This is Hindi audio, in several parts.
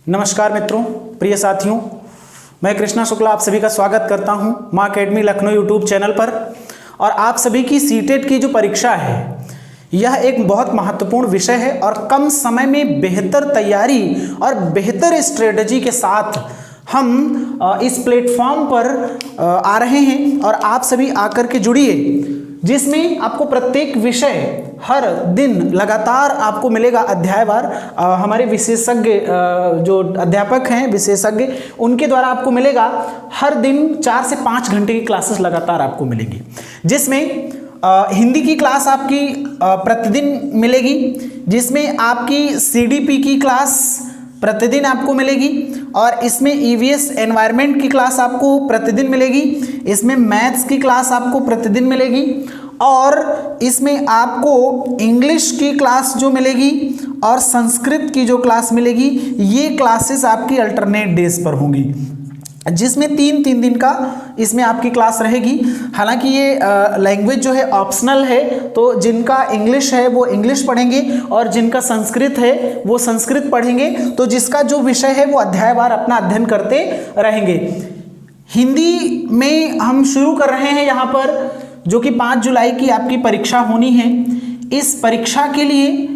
नमस्कार मित्रों, प्रिय साथियों, मैं कृष्णा शुक्ला आप सभी का स्वागत करता हूं मां अकेडमी लखनऊ यूट्यूब चैनल पर। और आप सभी की सीटेट की जो परीक्षा है यह एक बहुत महत्वपूर्ण विषय है और कम समय में बेहतर तैयारी और बेहतर स्ट्रेटजी के साथ हम इस प्लेटफॉर्म पर आ रहे हैं और आप सभी आकर के जुड़िए, जिसमें आपको प्रत्येक विषय हर दिन लगातार आपको मिलेगा अध्यायवार। हमारे विशेषज्ञ जो अध्यापक हैं विशेषज्ञ, उनके द्वारा आपको मिलेगा हर दिन 4 से 5 घंटे की क्लासेस लगातार आपको मिलेगी, जिसमें हिंदी की क्लास आपकी प्रतिदिन मिलेगी, जिसमें आपकी सीडीपी की क्लास प्रतिदिन आपको मिलेगी और इसमें ईवीएस एनवायरनमेंट की क्लास आपको प्रतिदिन मिलेगी, इसमें मैथ्स की क्लास आपको प्रतिदिन मिलेगी और इसमें आपको इंग्लिश की क्लास जो मिलेगी और संस्कृत की जो क्लास मिलेगी, ये क्लासेस आपकी अल्टरनेट डेज पर होंगी, जिसमें 3-3 दिन का इसमें आपकी क्लास रहेगी। हालांकि ये लैंग्वेज जो है ऑप्शनल है, तो जिनका इंग्लिश है वो इंग्लिश पढ़ेंगे और जिनका संस्कृत है वो संस्कृत पढ़ेंगे, तो जिसका जो विषय है वो अध्यायवार अपना अध्ययन करते रहेंगे। हिंदी में हम शुरू कर रहे हैं यहाँ पर, जो कि 5 जुलाई की आपकी परीक्षा होनी है। इस परीक्षा के लिए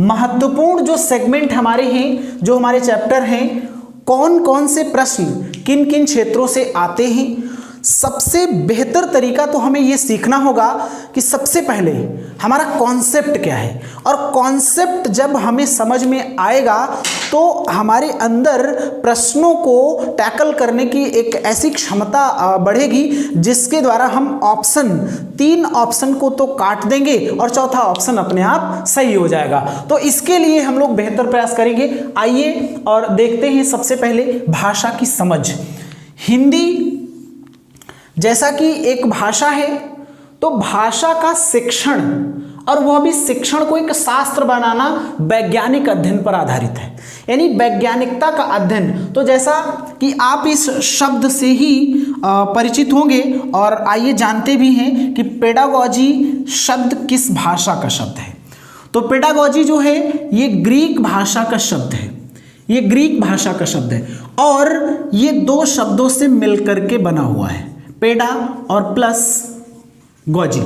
महत्वपूर्ण जो सेगमेंट हमारे हैं, जो हमारे चैप्टर हैं, कौन कौन से प्रश्न किन किन क्षेत्रों से आते हैं, सबसे बेहतर तरीका तो हमें ये सीखना होगा कि सबसे पहले हमारा कॉन्सेप्ट क्या है, और कॉन्सेप्ट जब हमें समझ में आएगा तो हमारे अंदर प्रश्नों को टैकल करने की एक ऐसी क्षमता बढ़ेगी, जिसके द्वारा हम 3 ऑप्शन को तो काट देंगे और चौथा ऑप्शन अपने आप सही हो जाएगा। तो इसके लिए हम लोग बेहतर प्रयास करेंगे। आइए और देखते हैं सबसे पहले भाषा की समझ। हिंदी जैसा कि एक भाषा है, तो भाषा का शिक्षण, और वह भी शिक्षण को एक शास्त्र बनाना वैज्ञानिक अध्ययन पर आधारित है, यानी वैज्ञानिकता का अध्ययन। तो जैसा कि आप इस शब्द से ही परिचित होंगे और आइए जानते भी हैं कि पेडागॉजी शब्द किस भाषा का शब्द है। तो पेडागॉजी जो है ये ग्रीक भाषा का शब्द है, ये ग्रीक भाषा का शब्द है और ये 2 शब्दों से मिलकर के बना हुआ है, पेडा और प्लस गॉजी।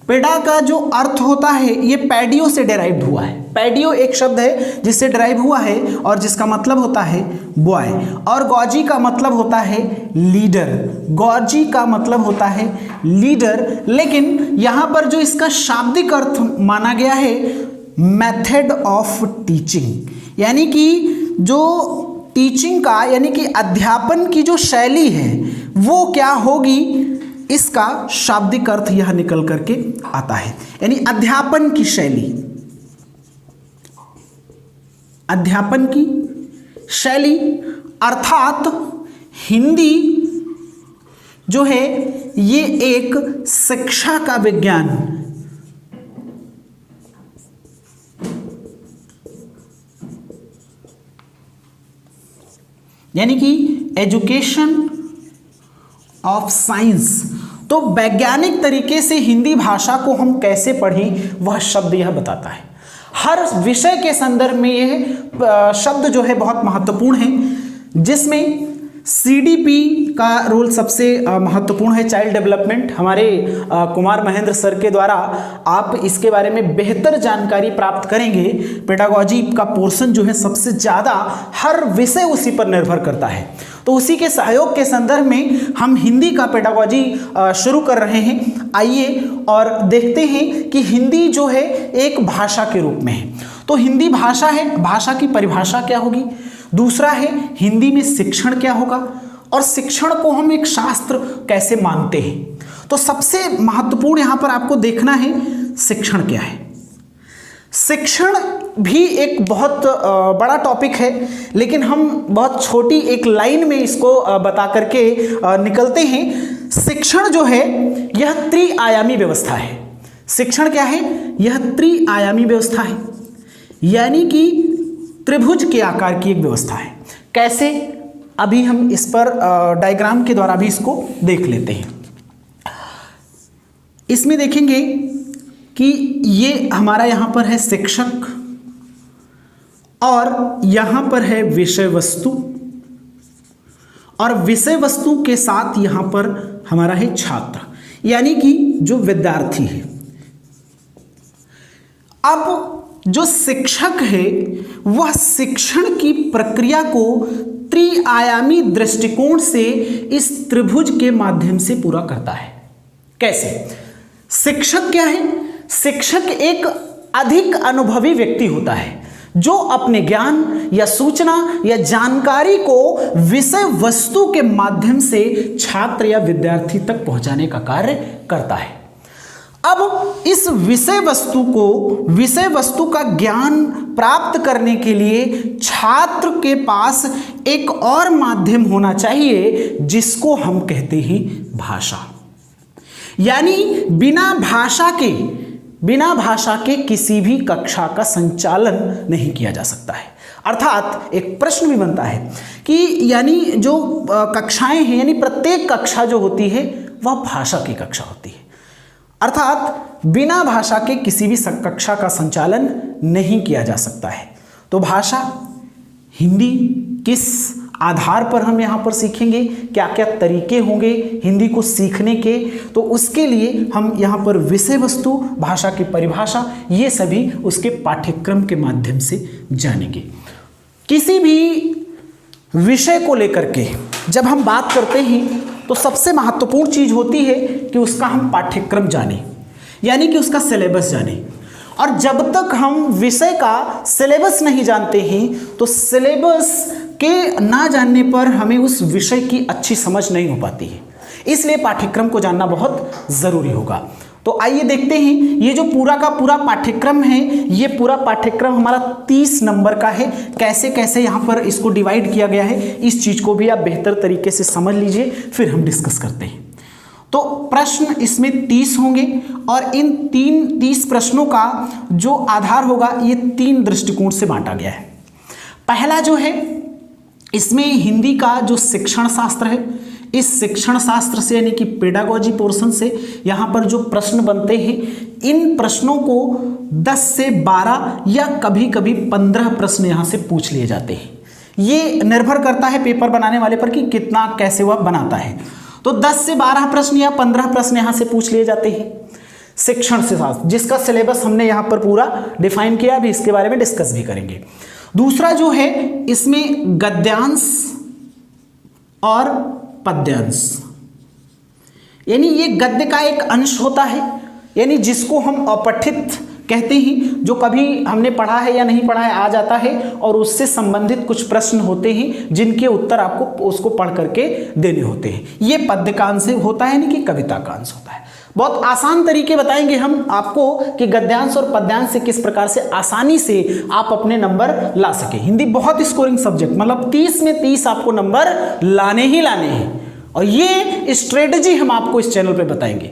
पेडा का जो अर्थ होता है ये पैडियो से डेराइव हुआ है। पैडियो एक शब्द है जिससे डेराइव हुआ है और जिसका मतलब होता है बॉय, और गॉजी का मतलब होता है लीडर। गॉजी का मतलब होता है लीडर, लेकिन यहाँ पर जो इसका शाब्दिक अर्थ माना गया है मेथड ऑफ टीचिंग, यानी कि जो टीचिंग का यानी कि अध्यापन की जो शैली है वो क्या होगी, इसका शाब्दिक अर्थ यह निकल करके आता है, यानी अध्यापन की शैली। अध्यापन की शैली अर्थात हिंदी जो है ये एक शिक्षा का विज्ञान, यानी कि एजुकेशन ऑफ साइंस। तो वैज्ञानिक तरीके से हिंदी भाषा को हम कैसे पढ़ें वह शब्द यह बताता है। हर विषय के संदर्भ में यह शब्द जो है बहुत महत्वपूर्ण है, जिसमें सीडीपी का रोल सबसे महत्वपूर्ण है, चाइल्ड डेवलपमेंट। हमारे कुमार महेंद्र सर के द्वारा आप इसके बारे में बेहतर जानकारी प्राप्त करेंगे। पेडागॉजी का पोर्शन जो है सबसे ज़्यादा हर विषय उसी पर निर्भर करता है, तो उसी के सहयोग के संदर्भ में हम हिंदी का पेडागॉजी शुरू कर रहे हैं। आइए और देखते हैं कि हिंदी जो है एक भाषा के रूप में है। तो हिंदी भाषा है, भाषा की परिभाषा क्या होगी। दूसरा है हिंदी में शिक्षण क्या होगा, और शिक्षण को हम एक शास्त्र कैसे मानते हैं। तो सबसे महत्वपूर्ण यहाँ पर आपको देखना है शिक्षण क्या है। शिक्षण भी एक बहुत बड़ा टॉपिक है, लेकिन हम बहुत छोटी एक लाइन में इसको बता करके निकलते हैं। शिक्षण जो है यह त्रिआयामी व्यवस्था है। शिक्षण क्या है, यह त्रिआयामी व्यवस्था है, यानी कि त्रिभुज के आकार की एक व्यवस्था है। कैसे, अभी हम इस पर डायग्राम के द्वारा भी इसको देख लेते हैं। इसमें देखेंगे कि ये हमारा यहाँ पर है शिक्षक और यहां पर है विषय वस्तु, और विषय वस्तु के साथ यहां पर हमारा है छात्र, यानी कि जो विद्यार्थी है। अब जो शिक्षक है वह शिक्षण की प्रक्रिया को त्रिआयामी दृष्टिकोण से इस त्रिभुज के माध्यम से पूरा करता है। कैसे? शिक्षक क्या है? शिक्षक एक अधिक अनुभवी व्यक्ति होता है जो अपने ज्ञान या सूचना या जानकारी को विषय वस्तु के माध्यम से छात्र या विद्यार्थी तक पहुंचाने का कार्य करता है। अब इस विषय वस्तु का ज्ञान प्राप्त करने के लिए छात्र के पास एक और माध्यम होना चाहिए जिसको हम कहते हैं भाषा। यानी बिना भाषा के किसी भी कक्षा का संचालन नहीं किया जा सकता है। अर्थात एक प्रश्न भी बनता है कि यानी जो कक्षाएं हैं, यानी प्रत्येक कक्षा जो होती है वह भाषा की कक्षा होती है। अर्थात बिना भाषा के किसी भी कक्षा का संचालन नहीं किया जा सकता है। तो भाषा, हिंदी किस आधार पर हम यहाँ पर सीखेंगे, क्या क्या तरीके होंगे हिंदी को सीखने के, तो उसके लिए हम यहाँ पर विषय वस्तु, भाषा की परिभाषा, ये सभी उसके पाठ्यक्रम के माध्यम से जानेंगे। किसी भी विषय को लेकर के जब हम बात करते हैं तो सबसे महत्वपूर्ण चीज होती है कि उसका हम पाठ्यक्रम जानें, यानी कि उसका सिलेबस जानें। और जब तक हम विषय का सिलेबस नहीं जानते हैं तो सिलेबस के ना जानने पर हमें उस विषय की अच्छी समझ नहीं हो पाती है। इसलिए पाठ्यक्रम को जानना बहुत ज़रूरी होगा। तो आइए देखते हैं ये जो पूरा का पूरा पाठ्यक्रम है, ये पूरा पाठ्यक्रम हमारा 30 नंबर का है। कैसे कैसे यहाँ पर इसको डिवाइड किया गया है, इस चीज़ को भी आप बेहतर तरीके से समझ लीजिए, फिर हम डिस्कस करते हैं। तो प्रश्न इसमें 30 होंगे और इन 30 प्रश्नों का जो आधार होगा ये 3 दृष्टिकोण से बांटा गया है। पहला जो है इसमें हिंदी का जो शिक्षण शास्त्र है, इस शिक्षण शास्त्र से यानी कि पेडागोजी पोर्शन से यहाँ पर जो प्रश्न बनते हैं, इन प्रश्नों को 10 से 12 या कभी कभी 15 प्रश्न यहाँ से पूछ लिए जाते हैं। ये निर्भर करता है पेपर बनाने वाले पर कि कितना कैसे वह बनाता है। तो 10 से 12 प्रश्न या 15 प्रश्न यहाँ से पूछ लिए जाते हैं शिक्षण से शास्त्र, जिसका सिलेबस हमने यहाँ पर पूरा डिफाइन किया, अभी इसके बारे में डिस्कस भी करेंगे। दूसरा जो है इसमें गद्यांश और पद्यांश, यानी ये गद्य का एक अंश होता है, यानी जिसको हम अपठित कहते हैं, जो कभी हमने पढ़ा है या नहीं पढ़ा है आ जाता है और उससे संबंधित कुछ प्रश्न होते हैं जिनके उत्तर आपको उसको पढ़ करके देने होते हैं। ये पद्य का अंश होता है, यानी कि कविता का अंश होता है। बहुत आसान तरीके बताएंगे हम आपको कि गद्यांश और पद्यांश से किस प्रकार से आसानी से आप अपने नंबर ला सके। हिंदी बहुत स्कोरिंग सब्जेक्ट, मतलब 30 में 30 आपको नंबर लाने ही लाने हैं, और ये स्ट्रेटजी हम आपको इस चैनल पे बताएंगे।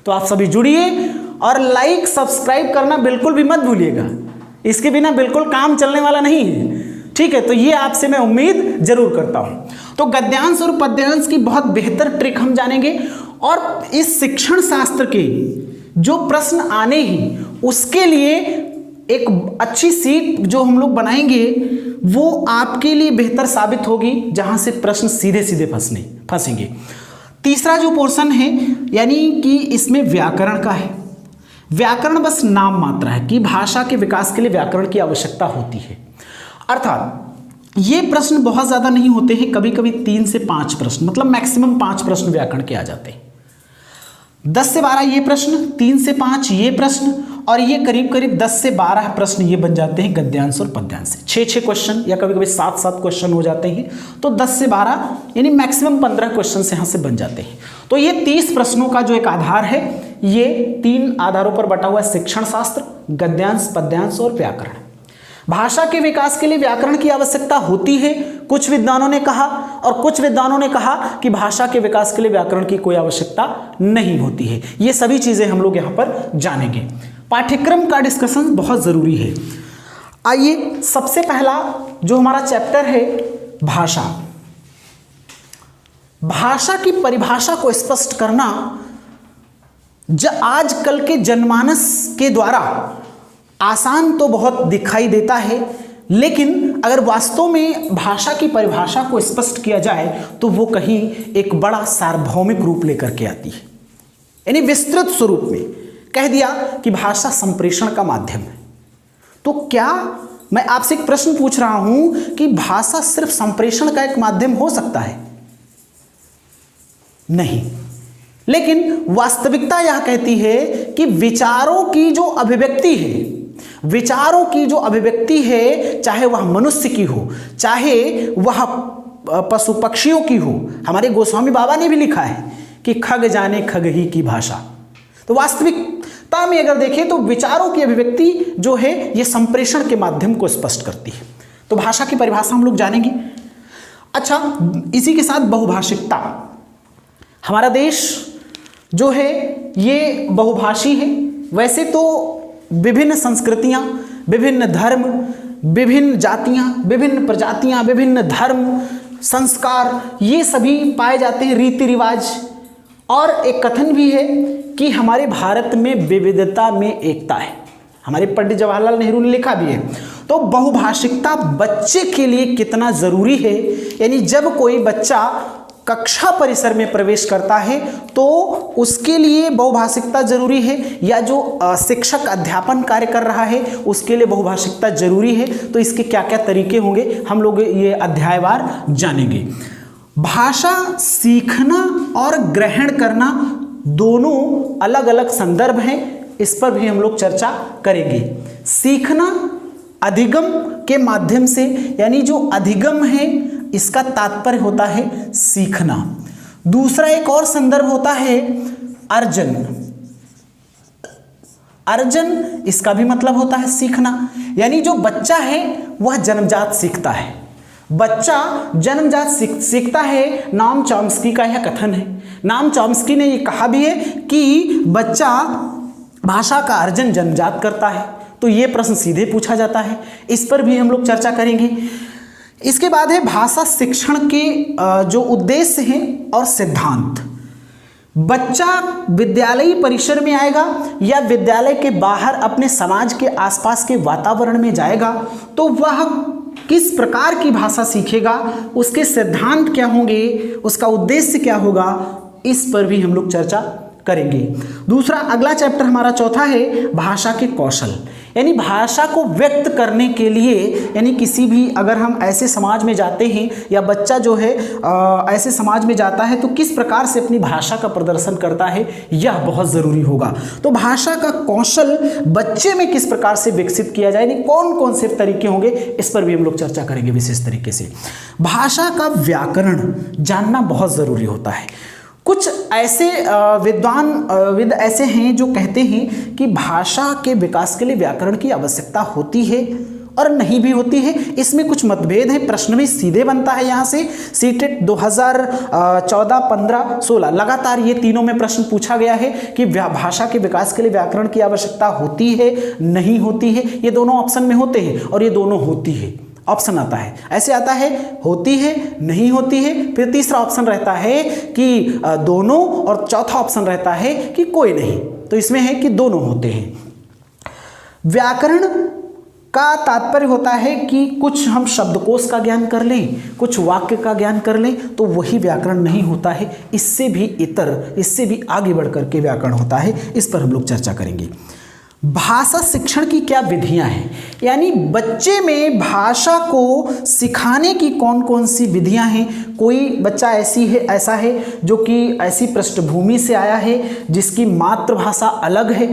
तो आप सभी जुड़िए और लाइक सब्सक्राइब करना बिल्कुल भी मत भूलिएगा, इसके बिना बिल्कुल काम चलने वाला नहीं है। ठीक है, तो ये आपसे मैं उम्मीद जरूर करता हूं। तो गद्यांश और पद्यांश की बहुत बेहतर ट्रिक हम जानेंगे, और इस शिक्षण शास्त्र के जो प्रश्न आने हैं उसके लिए एक अच्छी सीट जो हम लोग बनाएंगे वो आपके लिए बेहतर साबित होगी, जहां से प्रश्न सीधे सीधे फंसेंगे। तीसरा जो पोर्शन है यानी कि इसमें व्याकरण का है। व्याकरण बस नाम मात्र है कि भाषा के विकास के लिए व्याकरण की आवश्यकता होती है। अर्थात ये प्रश्न बहुत ज़्यादा नहीं होते हैं, कभी कभी 3 से 5 प्रश्न, मतलब मैक्सिमम 5 प्रश्न व्याकरण के आ जाते हैं। 10 से 12 ये प्रश्न, 3 से 5 ये प्रश्न, और ये करीब करीब 10 से 12 प्रश्न ये बन जाते हैं गद्यांश और पद्यांश से। 6-6 क्वेश्चन या कभी कभी 7-7 क्वेश्चन हो जाते हैं। तो 10 से 12 यानी मैक्सिमम 15 क्वेश्चन यहाँ से बन जाते हैं। तो ये 30 प्रश्नों का जो एक आधार है, ये 3 आधारों पर बटा हुआ है, शिक्षण शास्त्र, गद्यांश, पद्यांश और व्याकरण। भाषा के विकास के लिए व्याकरण की आवश्यकता होती है, कुछ विद्वानों ने कहा, और कुछ विद्वानों ने कहा कि भाषा के विकास के लिए व्याकरण की कोई आवश्यकता नहीं होती है। ये सभी चीजें हम लोग यहाँ पर जानेंगे। पाठ्यक्रम का डिस्कशन बहुत जरूरी है। आइए, सबसे पहला जो हमारा चैप्टर है भाषा। भाषा की परिभाषा को स्पष्ट करना आजकल के जनमानस के द्वारा आसान तो बहुत दिखाई देता है, लेकिन अगर वास्तव में भाषा की परिभाषा को स्पष्ट किया जाए तो वो कहीं एक बड़ा सार्वभौमिक रूप लेकर के आती है, यानी विस्तृत स्वरूप में कह दिया कि भाषा संप्रेषण का माध्यम है। तो क्या मैं आपसे एक प्रश्न पूछ रहा हूं कि भाषा सिर्फ संप्रेषण का एक माध्यम हो सकता है? नहीं, लेकिन वास्तविकता यह कहती है कि विचारों की जो अभिव्यक्ति है, विचारों की जो अभिव्यक्ति है, चाहे वह मनुष्य की हो, चाहे वह पशु पक्षियों की हो, हमारे गोस्वामी बाबा ने भी लिखा है कि खग जाने खग ही की भाषा। तो वास्तविकता में अगर देखें तो विचारों की अभिव्यक्ति जो है यह संप्रेषण के माध्यम को स्पष्ट करती है। तो भाषा की परिभाषा हम लोग जानेंगे। अच्छा, इसी के साथ बहुभाषिकता। हमारा देश जो है ये बहुभाषी है। वैसे तो विभिन्न संस्कृतियां, विभिन्न धर्म, विभिन्न जातियां, विभिन्न प्रजातियां, विभिन्न धर्म, संस्कार, ये सभी पाए जाते हैं, रीति रिवाज। और एक कथन भी है कि हमारे भारत में विविधता में एकता है। हमारे पंडित जवाहरलाल नेहरू ने लिखा भी है। तो बहुभाषिकता बच्चे के लिए कितना जरूरी है, यानी जब कोई बच्चा कक्षा परिसर में प्रवेश करता है तो उसके लिए बहुभाषिकता जरूरी है, या जो शिक्षक अध्यापन कार्य कर रहा है उसके लिए बहुभाषिकता जरूरी है। तो इसके क्या क्या तरीके होंगे हम लोग ये अध्यायवार जानेंगे। भाषा सीखना और ग्रहण करना दोनों अलग अलग संदर्भ हैं, इस पर भी हम लोग चर्चा करेंगे। सीखना अधिगम के माध्यम से, यानी जो अधिगम है इसका तात्पर्य होता है सीखना। दूसरा एक और संदर्भ होता है अर्जन। अर्जन इसका भी मतलब होता है सीखना, यानी जो बच्चा है वह जन्मजात सीखता है। बच्चा जन्मजात सीखता है। नाम चॉम्स्की का यह कथन है। नाम चॉम्स्की ने यह कहा भी है कि बच्चा भाषा का अर्जन जन्मजात करता है। तो यह प्रश्न सीधे पूछा जाता है, इस पर भी हम लोग चर्चा करेंगे। इसके बाद है भाषा शिक्षण के जो उद्देश्य हैं और सिद्धांत। बच्चा विद्यालयी परिसर में आएगा या विद्यालय के बाहर अपने समाज के आसपास के वातावरण में जाएगा तो वह किस प्रकार की भाषा सीखेगा, उसके सिद्धांत क्या होंगे, उसका उद्देश्य क्या होगा, इस पर भी हम लोग चर्चा करेंगे। दूसरा अगला चैप्टर हमारा चौथा है भाषा के कौशल, यानी भाषा को व्यक्त करने के लिए, यानी किसी भी अगर हम ऐसे समाज में जाते हैं या बच्चा जो है ऐसे समाज में जाता है तो किस प्रकार से अपनी भाषा का प्रदर्शन करता है, यह बहुत ज़रूरी होगा। तो भाषा का कौशल बच्चे में किस प्रकार से विकसित किया जाए, यानी कौन कौन से तरीके होंगे, इस पर भी हम लोग चर्चा करेंगे विशेष तरीके से। भाषा का व्याकरण जानना बहुत ज़रूरी होता है। कुछ ऐसे विद ऐसे हैं जो कहते हैं कि भाषा के विकास के लिए व्याकरण की आवश्यकता होती है और नहीं भी होती है। इसमें कुछ मतभेद है। प्रश्न भी सीधे बनता है यहाँ से। सीटेट 2014, 15, 16 लगातार ये तीनों में प्रश्न पूछा गया है कि भाषा के विकास के लिए व्याकरण की आवश्यकता होती है, नहीं होती है। ये दोनों ऑप्शन में होते हैं और ये दोनों होती है। ऑप्शन आता है, ऐसे आता है होती है, नहीं होती है, फिर तीसरा ऑप्शन रहता है कि दोनों, और चौथा ऑप्शन रहता है कि कोई नहीं। तो इसमें है कि दोनों होते हैं। व्याकरण का तात्पर्य होता है कि कुछ हम शब्दकोश का ज्ञान कर लें, कुछ वाक्य का ज्ञान कर लें, तो वही व्याकरण नहीं होता है। इससे भी इतर, इससे भी आगे बढ़ करके व्याकरण होता है। इस पर हम लोग चर्चा करेंगे। भाषा शिक्षण की क्या विधियां हैं, यानी बच्चे में भाषा को सिखाने की कौन कौन सी विधियां हैं। कोई बच्चा ऐसा है जो कि ऐसी पृष्ठभूमि से आया है जिसकी मातृभाषा अलग है,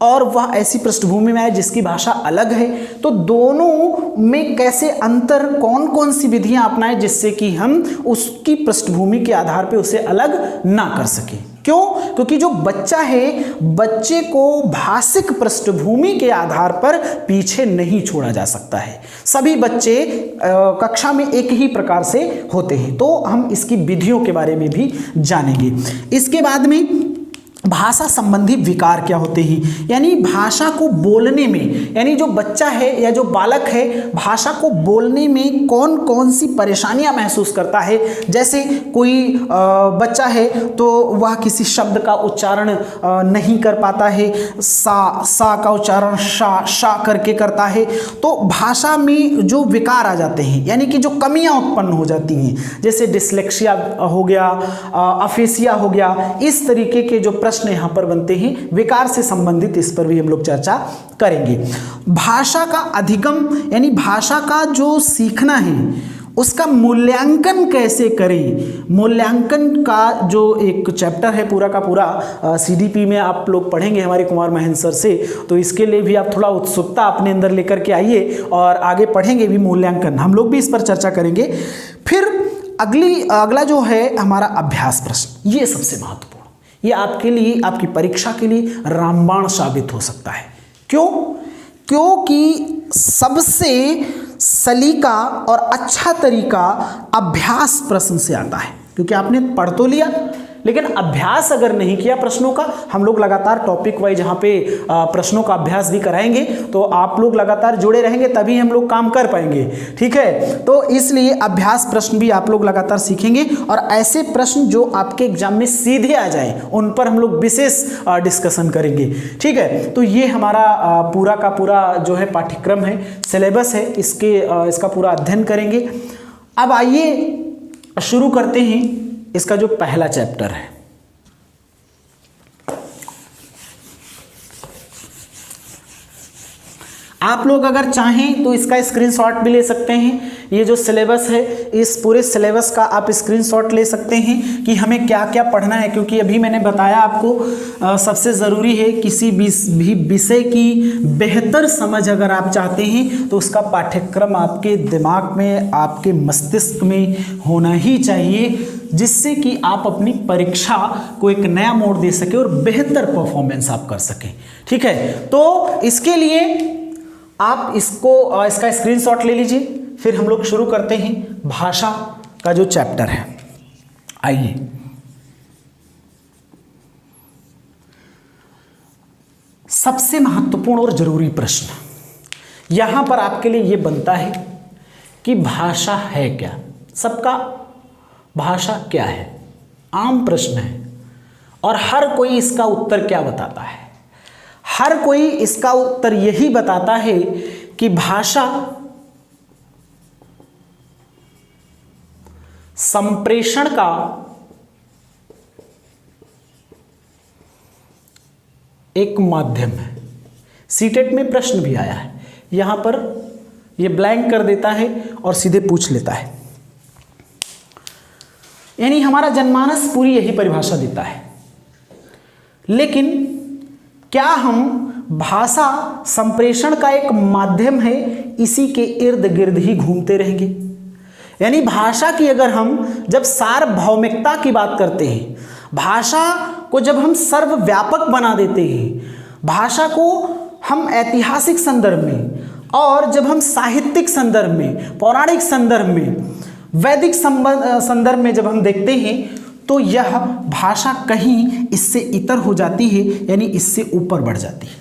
और वह ऐसी पृष्ठभूमि में आया जिसकी भाषा अलग है। तो दोनों में कैसे अंतर, कौन कौन सी विधियां अपनाएं जिससे कि हम उसकी पृष्ठभूमि के आधार पर उसे अलग ना कर सकें। क्यों? क्योंकि जो बच्चा है, बच्चे को भाषिक पृष्ठभूमि के आधार पर पीछे नहीं छोड़ा जा सकता है। सभी बच्चे कक्षा में एक ही प्रकार से होते हैं। तो हम इसकी विधियों के बारे में भी जानेंगे। इसके बाद में भाषा संबंधी विकार क्या होते हैं, यानी भाषा को बोलने में, यानी जो बच्चा है या जो बालक है भाषा को बोलने में कौन कौन सी परेशानियां महसूस करता है। जैसे कोई बच्चा है तो वह किसी शब्द का उच्चारण नहीं कर पाता है, सा का उच्चारण शा करके करता है, तो भाषा में जो विकार आ जाते हैं, यानी कि जो कमियां उत्पन्न हो जाती हैं, जैसे डिसलेक्सिया हो गया, अफेसिया हो गया, इस तरीके के जो प्रश्न यहां पर बनते हैं विकार से संबंधित, इस पर भी हम लोग चर्चा करेंगे। भाषा का अधिगम यानी भाषा का जो सीखना है उसका मूल्यांकन कैसे करें, मूल्यांकन का जो एक चैप्टर है पूरा का पूरा सीडीपी में आप लोग पढ़ेंगे हमारे कुमार महेंद्र सर से, तो इसके लिए भी आप थोड़ा उत्सुकता अपने अंदर लेकर के आइए और आगे पढ़ेंगे भी मूल्यांकन, हम लोग भी इस पर चर्चा करेंगे। फिर अगला जो है हमारा अभ्यास प्रश्न, ये सबसे महत्वपूर्ण, ये आपके लिए, आपकी परीक्षा के लिए रामबाण साबित हो सकता है। क्यों? क्योंकि सबसे सलीका और अच्छा तरीका अभ्यास प्रश्न से आता है, क्योंकि आपने पढ़ तो लिया लेकिन अभ्यास अगर नहीं किया प्रश्नों का, हम लोग लगातार टॉपिक वाइज यहाँ पे प्रश्नों का अभ्यास भी कराएंगे, तो आप लोग लगातार जुड़े रहेंगे तभी हम लोग काम कर पाएंगे, ठीक है। तो इसलिए अभ्यास प्रश्न भी आप लोग लगातार सीखेंगे और ऐसे प्रश्न जो आपके एग्जाम में सीधे आ जाए उन पर हम लोग विशेष डिस्कशन करेंगे, ठीक है। तो ये हमारा पूरा का पूरा जो है पाठ्यक्रम है, सिलेबस है, इसका पूरा अध्ययन करेंगे। अब आइए शुरू करते हैं इसका जो पहला चैप्टर है। आप लोग अगर चाहें तो इसका स्क्रीनशॉट भी ले सकते हैं, ये जो सिलेबस है इस पूरे सिलेबस का आप स्क्रीनशॉट ले सकते हैं कि हमें क्या क्या पढ़ना है, क्योंकि अभी मैंने बताया आपको सबसे ज़रूरी है किसी भी विषय की बेहतर समझ अगर आप चाहते हैं तो उसका पाठ्यक्रम आपके दिमाग में, आपके मस्तिष्क में होना ही चाहिए, जिससे कि आप अपनी परीक्षा को एक नया मोड़ दे सके और बेहतर परफॉर्मेंस आप कर सकें, ठीक है। तो इसके लिए आप इसका स्क्रीनशॉट ले लीजिए, फिर हम लोग शुरू करते हैं भाषा का जो चैप्टर है। आइए, सबसे महत्वपूर्ण और जरूरी प्रश्न यहां पर आपके लिए यह बनता है कि भाषा है क्या। सबका भाषा क्या है आम प्रश्न है और हर कोई इसका उत्तर क्या बताता है। हर कोई इसका उत्तर यही बताता है कि भाषा संप्रेषण का एक माध्यम है। सीटेट में प्रश्न भी आया है, यहां पर यह ब्लैंक कर देता है और सीधे पूछ लेता है, यानी हमारा जनमानस पूरी यही परिभाषा देता है। लेकिन क्या हम भाषा संप्रेषण का एक माध्यम है इसी के इर्द गिर्द ही घूमते रहेंगे? यानी भाषा की अगर हम जब सार्वभौमिकता की बात करते हैं, भाषा को जब हम सर्वव्यापक बना देते हैं, भाषा को हम ऐतिहासिक संदर्भ में और जब हम साहित्यिक संदर्भ में, पौराणिक संदर्भ में, वैदिक संदर्भ में जब हम देखते हैं तो यह भाषा कहीं इससे इतर हो जाती है, यानी इससे ऊपर बढ़ जाती है।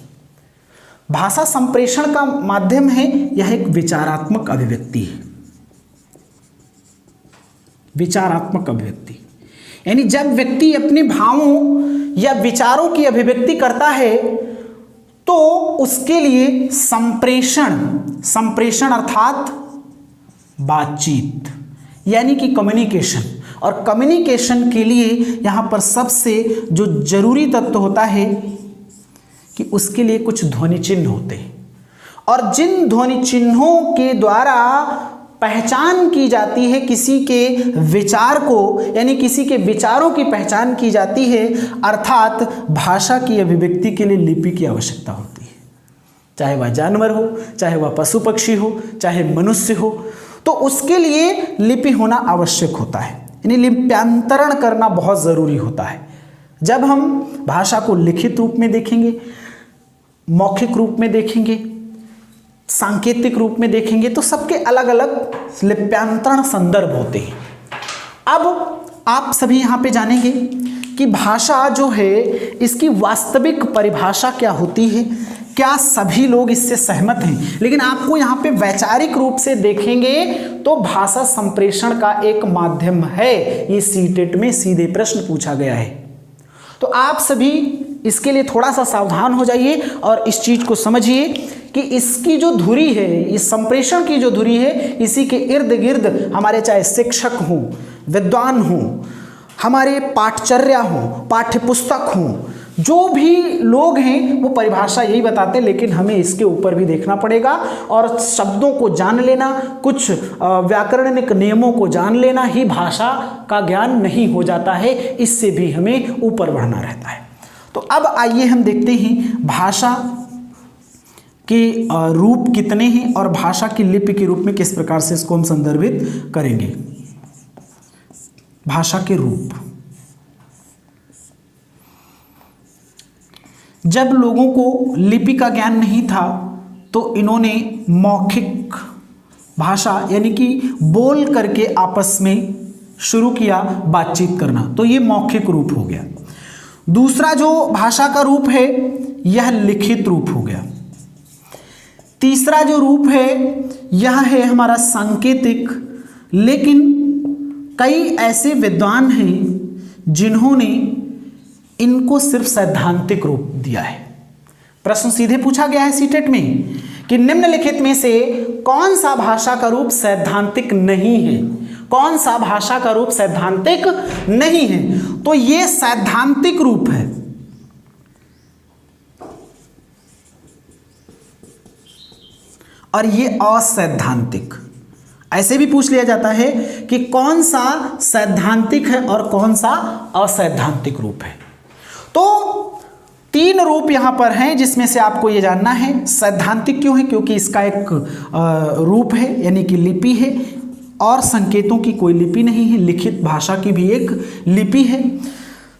भाषा संप्रेषण का माध्यम है, यह एक विचारात्मक अभिव्यक्ति है। विचारात्मक अभिव्यक्ति यानी जब व्यक्ति अपने भावों या विचारों की अभिव्यक्ति करता है तो उसके लिए संप्रेषण अर्थात बातचीत यानी कि कम्युनिकेशन, और कम्युनिकेशन के लिए यहाँ पर सबसे जो जरूरी तत्व होता है कि उसके लिए कुछ ध्वनि चिन्ह होते हैं, और जिन ध्वनि चिन्हों के द्वारा पहचान की जाती है किसी के विचार को, यानी किसी के विचारों की पहचान की जाती है, अर्थात भाषा की अभिव्यक्ति के लिए लिपि की आवश्यकता होती है। चाहे वह जानवर हो, चाहे वह पशु पक्षी हो, चाहे मनुष्य हो, तो उसके लिए लिपि होना आवश्यक होता है, यानी लिप्यांतरण करना बहुत ज़रूरी होता है। जब हम भाषा को लिखित रूप में देखेंगे, मौखिक रूप में देखेंगे, सांकेतिक रूप में देखेंगे, तो सबके अलग अलग लिप्यांतरण संदर्भ होते हैं। अब आप सभी यहाँ पे जानेंगे कि भाषा जो है इसकी वास्तविक परिभाषा क्या होती है, क्या सभी लोग इससे सहमत हैं। लेकिन आपको यहाँ पे वैचारिक रूप से देखेंगे तो भाषा संप्रेषण का एक माध्यम है। ये सीटेट में सीधे प्रश्न पूछा गया है। तो आप सभी इसके लिए थोड़ा सा सावधान हो जाइए और इस चीज को समझिए कि इसकी जो धुरी है, इस संप्रेषण की जो धुरी है, इसी के इर्द गिर्द हमारे चाहे शिक्षक हों, विद्वान हों, हमारे पाठचर्या हों, पाठ्य पुस्तक हों, जो भी लोग हैं वो परिभाषा यही बताते हैं। लेकिन हमें इसके ऊपर भी देखना पड़ेगा और शब्दों को जान लेना, कुछ व्याकरणिक नियमों को जान लेना ही भाषा का ज्ञान नहीं हो जाता है, इससे भी हमें ऊपर बढ़ना रहता है। तो अब आइए हम देखते हैं भाषा के रूप कितने हैं और भाषा की लिपि के रूप में किस प्रकार से इसको हम संदर्भित करेंगे। भाषा के रूप, जब लोगों को लिपि का ज्ञान नहीं था तो इन्होंने मौखिक भाषा यानी कि बोल करके आपस में शुरू किया बातचीत करना, तो ये मौखिक रूप हो गया। दूसरा जो भाषा का रूप है यह लिखित रूप हो गया। तीसरा जो रूप है यह है हमारा सांकेतिक। लेकिन कई ऐसे विद्वान हैं जिन्होंने इनको सिर्फ सैद्धांतिक रूप दिया है। प्रश्न सीधे पूछा गया है सीटेट में कि निम्नलिखित में से कौन सा भाषा का रूप सैद्धांतिक नहीं है, कौन सा भाषा का रूप सैद्धांतिक नहीं है। तो ये सैद्धांतिक रूप है। और ये असैद्धांतिक। ऐसे भी पूछ लिया जाता है कि कौन सा सैद्धांतिक है और कौन सा असैद्धांतिक रूप है। तो तीन रूप यहां पर हैं जिसमें से आपको यह जानना है सैद्धांतिक क्यों है, क्योंकि इसका एक रूप है यानी कि लिपि है और संकेतों की कोई लिपि नहीं है, लिखित भाषा की भी एक लिपि है।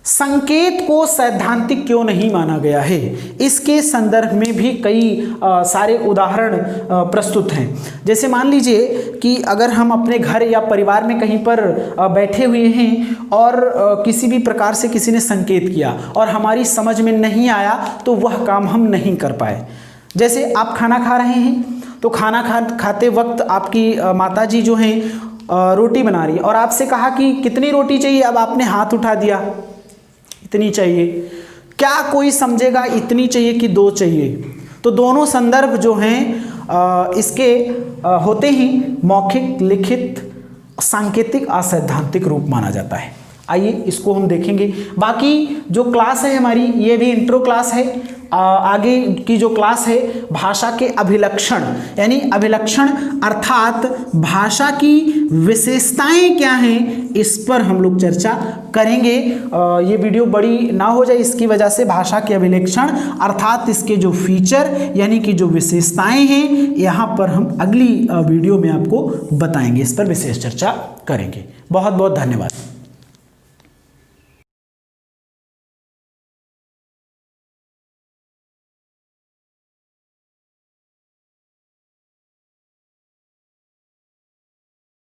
संकेत को सैद्धांतिक क्यों नहीं माना गया है, इसके संदर्भ में भी कई सारे उदाहरण प्रस्तुत हैं। जैसे मान लीजिए कि अगर हम अपने घर या परिवार में कहीं पर बैठे हुए हैं और किसी भी प्रकार से किसी ने संकेत किया और हमारी समझ में नहीं आया तो वह काम हम नहीं कर पाए। जैसे आप खाना खा रहे हैं तो खाना खाते वक्त आपकी माताजी जो हैं रोटी बना रही है और आपसे कहा कि कितनी रोटी चाहिए, अब आपने हाथ उठा दिया, इतनी चाहिए। क्या कोई समझेगा इतनी चाहिए कि दो चाहिए? तो दोनों संदर्भ जो हैं इसके होते ही मौखिक, लिखित, सांकेतिक, असैद्धांतिक रूप माना जाता है। आइए इसको हम देखेंगे। बाकी जो क्लास है हमारी ये भी इंट्रो क्लास है। आगे की जो क्लास है भाषा के अभिलक्षण यानी अभिलक्षण अर्थात भाषा की विशेषताएं क्या हैं इस पर हम लोग चर्चा करेंगे। ये वीडियो बड़ी ना हो जाए इसकी वजह से भाषा के अभिलक्षण अर्थात इसके जो फीचर यानी कि जो विशेषताएं हैं यहाँ पर हम अगली वीडियो में आपको बताएंगे, इस पर विशेष चर्चा करेंगे। बहुत बहुत धन्यवाद।